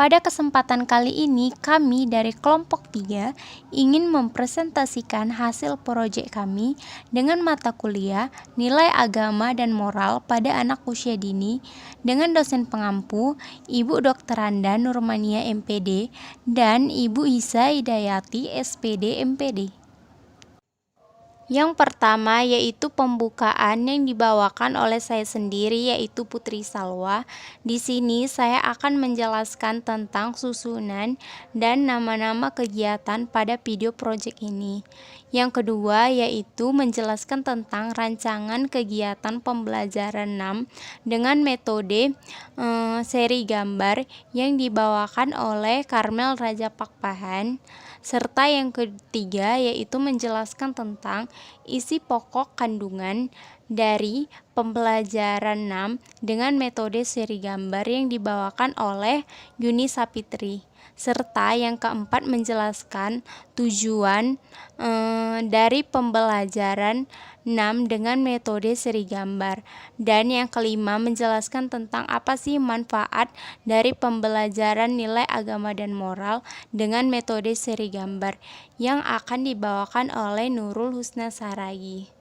Pada kesempatan kali ini, kami dari kelompok 3 ingin mempresentasikan hasil proyek kami dengan mata kuliah Nilai Agama dan Moral pada Anak Usia Dini dengan dosen pengampu Ibu Dr. Randa Nurmania MPD dan Ibu Hisa Hidayati SPD MPD. Yang pertama yaitu pembukaan yang dibawakan oleh saya sendiri yaitu Putri Salwa. Di sini saya akan menjelaskan tentang susunan dan nama-nama kegiatan pada video project ini. Yang kedua yaitu menjelaskan tentang rancangan kegiatan pembelajaran 6 dengan metode seri gambar yang dibawakan oleh Karmel Raja Pakpahan. Serta yang ketiga yaitu menjelaskan tentang isi pokok kandungan dari pembelajaran 6 dengan metode seri gambar yang dibawakan oleh Yuni Sapitri. Serta yang keempat menjelaskan tujuan dari pembelajaran 6 dengan metode seri gambar. Dan yang kelima menjelaskan tentang apa sih manfaat dari pembelajaran nilai agama dan moral dengan metode seri gambar yang akan dibawakan oleh Nurul Husna Saragi.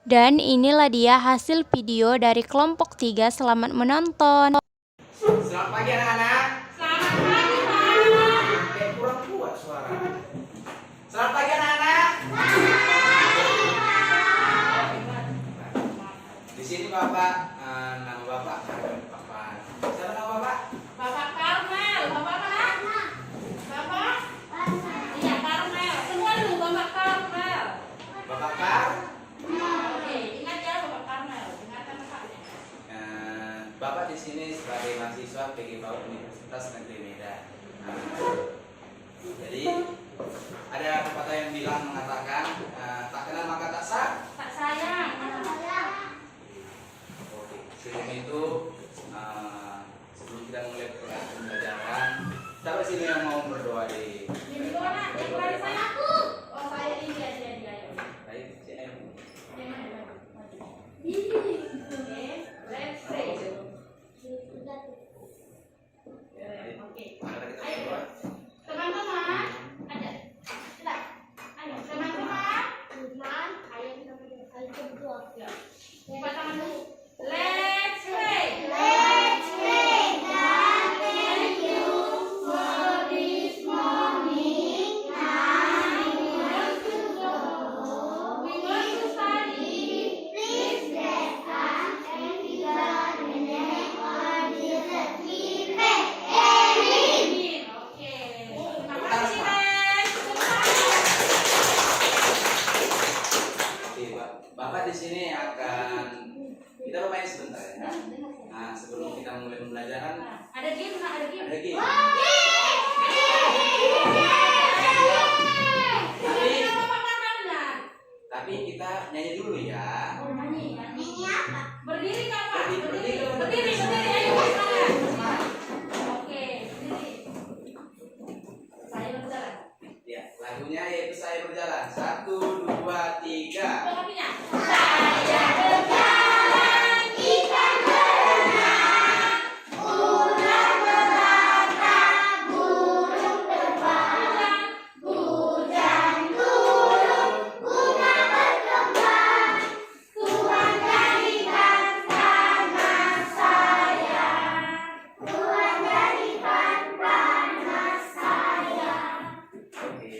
Dan inilah dia hasil video dari kelompok 3. Selamat menonton. Selamat pagi anak-anak. Selamat pagi Pak. Kurang kuat suara. Selamat pagi anak-anak. Di sini Bapak, nama Bapak Bapak. Siapa nama Bapak? Bapak Karmel. Bapak mana? Bapak? Iya Karmel. Semua dulu Bapak Karmel. Bapak Kar. Oke, ingat ya Bapak Karmel. Ingatkan Bapaknya. Bapak di sini sebagai mahasiswa PG PAUD Universitas Negeri Medan. Jadi ada pepatah yang bilang mengatakan tak kenal maka tak sah. Tak sayang. Oke, sebelum itu sebelum kita mulai pembelajaran, siapa sini yang mau berdoa di? Ini doa nak. Yang keluar saya. Oh saya ini dia. Baik, sini. Oke, let's pray. Oke. Ayo. Teman-teman, ada. Sudah. Ayo, teman-teman. Ya. Buka tangan dulu. Let's pray. Bapak di sini akan kita bermain sebentar ya. Nah, sebelum kita mulai pembelajaran, Ada game. ada game. Tapi kita nyanyi dulu ya. Berdiri Kak Pak. Berdiri. Berdiri. Ayo semangat. Oke, berdiri. Saya berjalan. Ya, lagunya yaitu Saya Berjalan. 1, 2, 3. Pengertinya. Saya berjalan, kita berenang, ular beratap, burung terbang, hujan turun, bunga berkembang, Tuhan jadikan panas saya, Tuhan jadikan panas saya. Oke.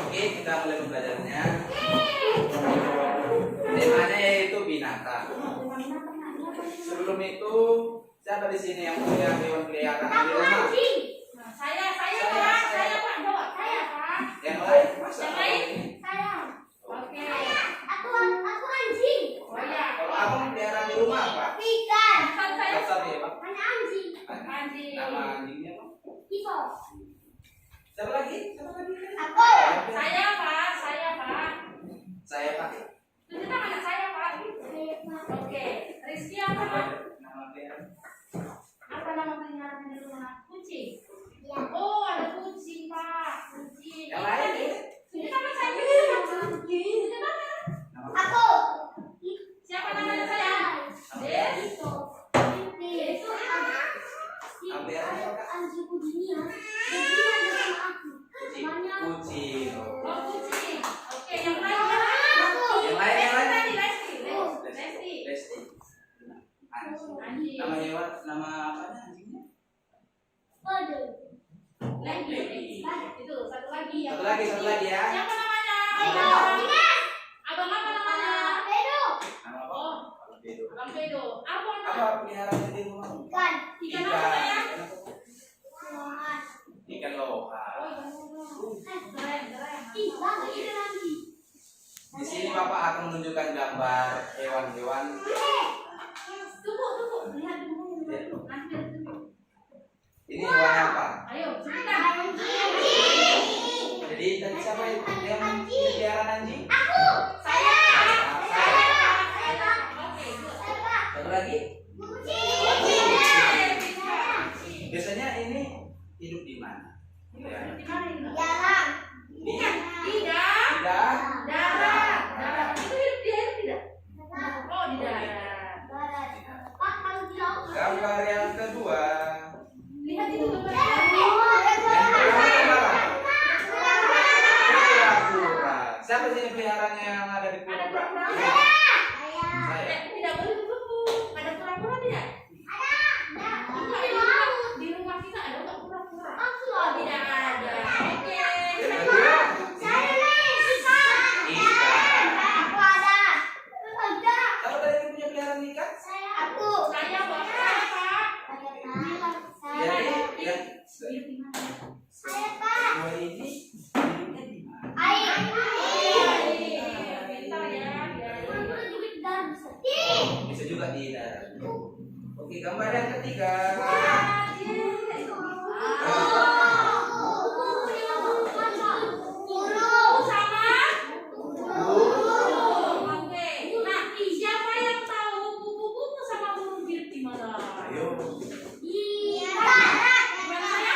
Oke, kita mulai pembelajarannya. Temanya yaitu binatang. Sebelum itu, siapa di sini yang punya hewan peliharaan di rumah? Nah, saya Pak, jawab saya Pak. Yang lain? Masa? Yang lain? Saya. Oke. Aku anjing. Oh ya. Kalau abang peliharaan di rumah apa? Ikan. Kan saya Kasar ya, Bang? Hanya anjing. anjing. Nama anjingnya apa? Ivo. Siapa lagi? Aku. Saya Pak. Saya Pak. Tunjukkan anak saya Pak. Oke. Rizky apa Pak? Nama peliharaan. Apa nama peliharaan di rumah? Kucing. Ya. Oh ada kucing Pak. Kucing. Yang lain? Tunjukkan anak saya. Tunjukkan. Nama Aku. Siapa namanya saya? peliharaan apa kak? Anjing kucingnya. Jadi ada sama aku. Kucing. Banyak. Kucing. Oh, kucing. Oke, yang lain ya. Yang lain, yang lain. Tadi Lesti. Lesti. Anjing. Anjing. Nama hewan, nama apanya anjingnya? Kode. Lagi. Itu satu lagi yang Satu lagi ya. Siapa namanya? Ayo. Abang apa namanya? Bedo. Nama apa? Oh, Bedo. Abang Bedo. Apa Apa nama? peliharaan di rumah? Ikan. Ikan apa ya? Lohan. Ikan loha. Oh, ikan lulu. Keren. Ih, bagus ini lagi. Di sini Bapak akan menunjukkan gambar hewan-hewan. Tunggu. Lihat dulu. Nanti lihat dulu. Ini hewan apa? Ayo, sebentar. Jadi tadi siapa yang peliharaan anjing? Saya. Saya. Oke, good. Satu lagi. Biasanya ini hidup di mana? Di mana ini? Jarang. Bukan, tidak. Tidak. Darat. Itu hidup di air tidak? Oh, di darat. Barat. Pak, kalau di laut. Gambar yang kedua. Lihat itu gambar. Yang pertama gambar apa? Kura-kura. Siapa sini peliharaannya yang ada di Ada kura-kura? kura-kura. Saya. Tidak boleh begitu. Ada kura-kura tidak? Di rumah kita ada nggak kura-kura? Oh, tidak ada. Oke. Yang kedua, ikan. Aku ada. Siapa tadi yang punya peliharaan ikan? Aku. Saya bapak apa? Jadi yang Hidup di mana? Saya Pak. kedua ini hidupnya di mana? Air. Pintar ya. Kura-kura juga di dalam bisa. Bisa juga di darat. Oke, gambar yang ketiga. Burung sama oke. Nah, siapa yang tahu kupu-kupu sama burung hidup di mana? Ayo. Gimana saya?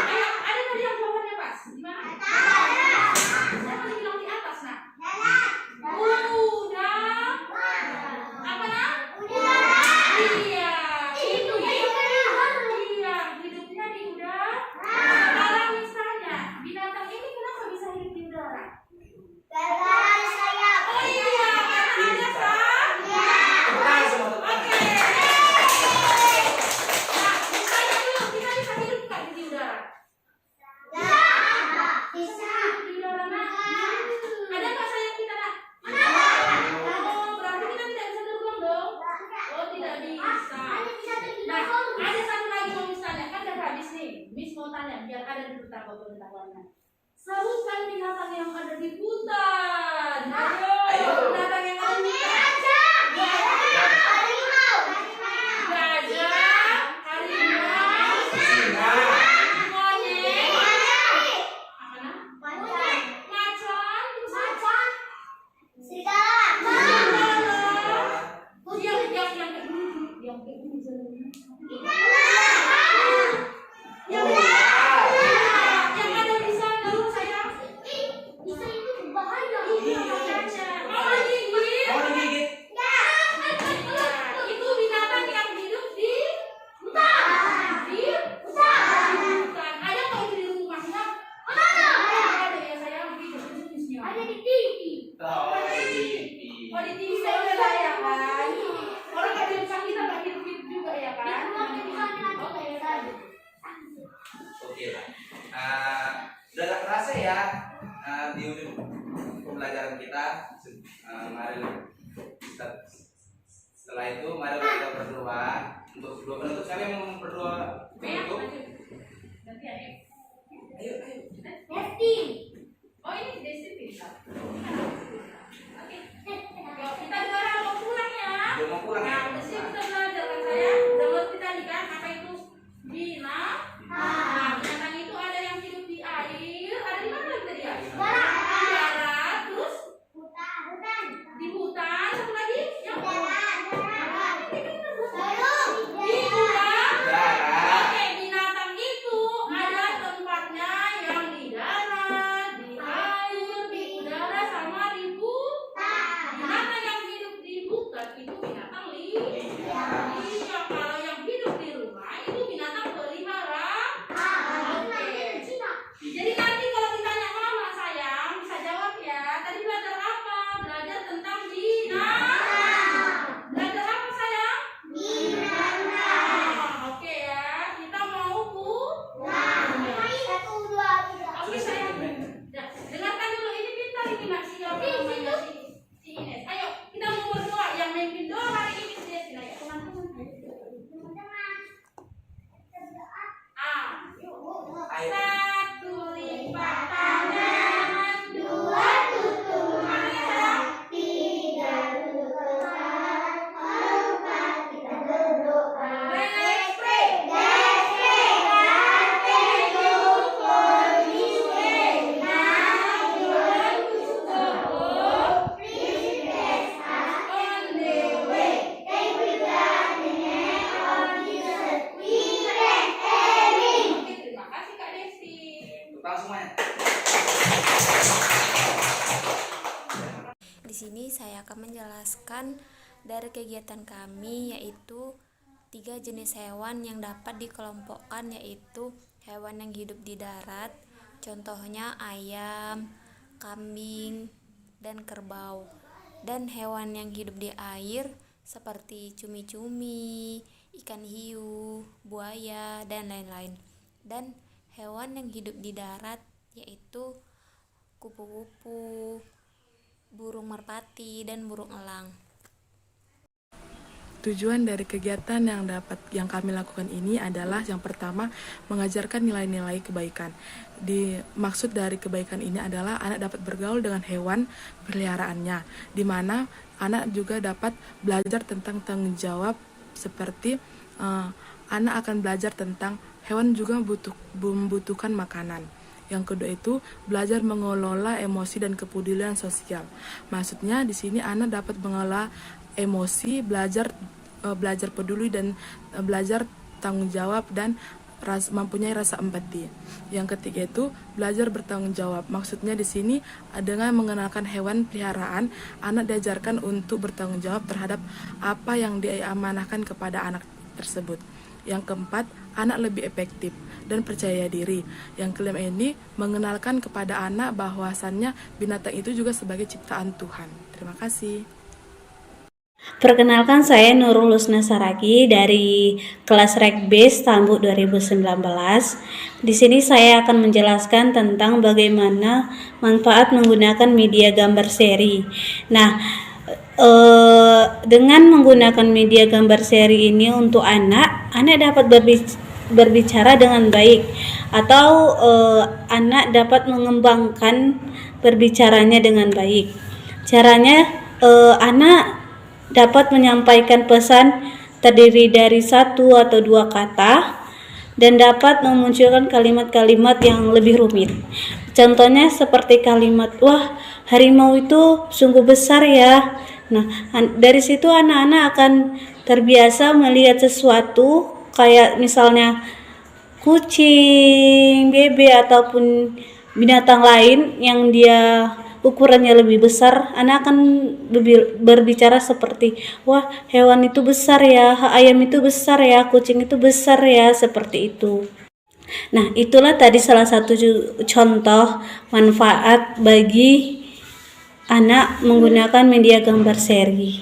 Ayo, ada tadi yang jawabannya pas. Di mana? Saya tadi bilang di atas, nah. Udang. Apa nah? Iya. Itu iya, hidupnya di udara. Sekarang misalnya, binatang ini kenapa bisa hidup di udara? Oh iya, karena ada Tepat semua tepat. Oke. Nah, misalnya dulu kita bisa hidup nggak di udara? Di udara nah. Ada nggak sayap kita nak? Oh, berarti kita tidak bisa terbang dong? Oh, tidak bisa. Nah, ada satu lagi mau misalnya kan udah habis nih. Miss mau tanya biar ada di hutan pengetahuannya. Sebutkan binatang yang ada di hutan. Ayo, binatang yang ada di hutan. Gajah, harimau, Singa. monyet, apa nah? Macan, terus apa? Serigala. Yang kayak gini, yang kayak gini jalannya. Yang ada di sana loh sayang. Iya, mau digigit. Mau digigit? Itu binatang yang hidup di hutan. Di hutan. Ada nggak itu di rumahnya? Ada ya sayang. Di jenisnya. Oh, Oh di TV saya udah sayang kan. Orang kalau di rumah kita nggak hidup-hidup juga ya kan. Oke. Oke lah. Udah gak terasa ya di ujung pembelajaran kita. Mari setelah itu mari kita berdoa untuk berdoa penutup. Siapa yang mau berdoa penutup? Nanti ya. Ayo. Oh ini Desi pintar. Oke. Yuk, kita sekarang mau pulang ya. Udah mau pulang ya? Nah, udah sih kita belajar kan saya. Udah ngerti tadi kan apa itu Nah, binatang itu ada yang hidup di air, ada di mana lagi tadi ya? Di darat, terus di hutan, satu lagi yang di udara. Darat. Oke, binatang itu ada tempatnya yang di darat, di air, di udara, sama di menjelaskan dari kegiatan kami, yaitu 3 jenis hewan yang dapat dikelompokkan, yaitu hewan yang hidup di darat, contohnya ayam, kambing, dan kerbau. Dan hewan yang hidup di air seperti cumi-cumi, ikan hiu, buaya, dan lain-lain. Dan hewan yang hidup di darat yaitu kupu-kupu, burung merpati, dan burung elang. Tujuan dari kegiatan yang kami lakukan ini adalah yang pertama mengajarkan nilai-nilai kebaikan. Maksud dari kebaikan ini adalah anak dapat bergaul dengan hewan peliharaannya, di mana anak juga dapat belajar tentang tanggung jawab, seperti anak akan belajar tentang hewan juga membutuhkan makanan. Yang kedua itu belajar mengelola emosi dan kepedulian sosial. Maksudnya di sini anak dapat mengelola emosi, belajar peduli, dan belajar tanggung jawab, dan mempunyai rasa empati. Yang ketiga itu belajar bertanggung jawab. Maksudnya di sini dengan mengenalkan hewan peliharaan, anak diajarkan untuk bertanggung jawab terhadap apa yang diamanahkan kepada anak tersebut. Yang keempat, anak lebih efektif dan percaya diri. Yang kelima ini mengenalkan kepada anak bahwasannya binatang itu juga sebagai ciptaan Tuhan. Terima kasih. Perkenalkan, saya Nurul Lusna Saragi dari kelas Rekbis Tambuk 2019. Di sini saya akan menjelaskan tentang bagaimana manfaat menggunakan media gambar seri. Nah, dengan menggunakan media gambar seri ini untuk anak dapat berbicara dengan baik, atau anak dapat mengembangkan berbicaranya dengan baik. Caranya, anak dapat menyampaikan pesan terdiri dari 1 atau 2 kata dan dapat memunculkan kalimat-kalimat yang lebih rumit. Contohnya seperti kalimat, "Wah, harimau itu sungguh besar ya." Nah, dari situ anak-anak akan terbiasa melihat sesuatu kayak misalnya kucing, bebek, ataupun binatang lain yang dia ukurannya lebih besar. Anak akan berbicara seperti, "Wah, hewan itu besar ya, ayam itu besar ya, kucing itu besar ya," seperti itu. Nah, itulah tadi salah satu contoh manfaat bagi anak menggunakan media gambar seri.